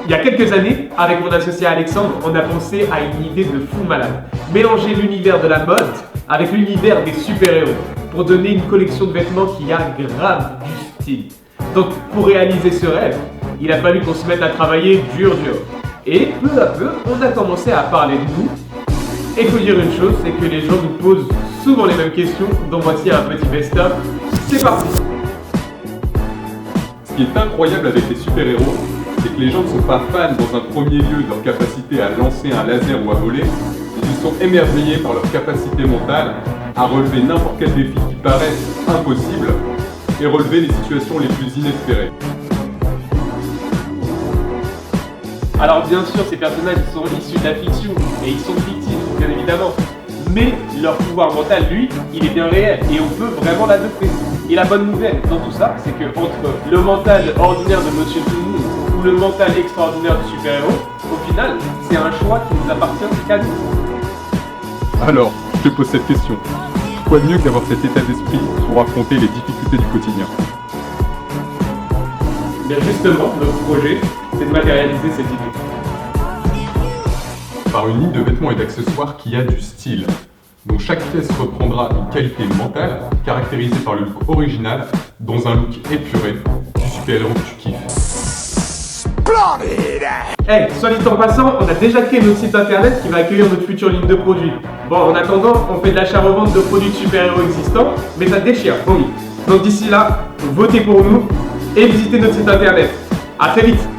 Il y a quelques années, avec mon associé Alexandre, on a pensé à une idée de fou malade. Mélanger l'univers de la mode avec l'univers des super-héros pour donner une collection de vêtements qui a grave du style. Donc pour réaliser ce rêve, il a fallu qu'on se mette à travailler dur. Et peu à peu, on a commencé à parler de nous. Et il faut dire une chose, c'est que les gens nous posent souvent les mêmes questions, donc voici un petit best-of. C'est parti! Ce qui est incroyable avec les super-héros, c'est que les gens ne sont pas fans dans un premier lieu de leur capacité à lancer un laser ou à voler, mais ils sont émerveillés par leur capacité mentale à relever n'importe quel défi qui paraisse impossible et relever les situations les plus inespérées. Alors bien sûr, ces personnages sont issus de la fiction, et ils sont fictifs, bien évidemment. Mais leur pouvoir mental, lui, il est bien réel, et on peut vraiment l'adopter. Et la bonne nouvelle dans tout ça, c'est que entre le mental ordinaire de Monsieur Tout-le-Monde ou le mental extraordinaire du super-héros, au final, c'est un choix qui nous appartient qu'à nous. Alors, je te pose cette question. Quoi de mieux que d'avoir cet état d'esprit pour affronter les difficultés du quotidien? Bien justement, notre projet, c'est de matérialiser cette idée. Par une ligne de vêtements et d'accessoires qui a du style, dont chaque pièce reprendra une qualité mentale caractérisée par le look original dans un look épuré du super-héros que tu kiffes. Hey, soit dit en passant, on a déjà créé notre site internet qui va accueillir notre future ligne de produits. Bon, en attendant, on fait de l'achat-revente de produits de super-héros existants, mais ça déchire, promis. Donc d'ici là, votez pour nous et visitez notre site internet. A très vite!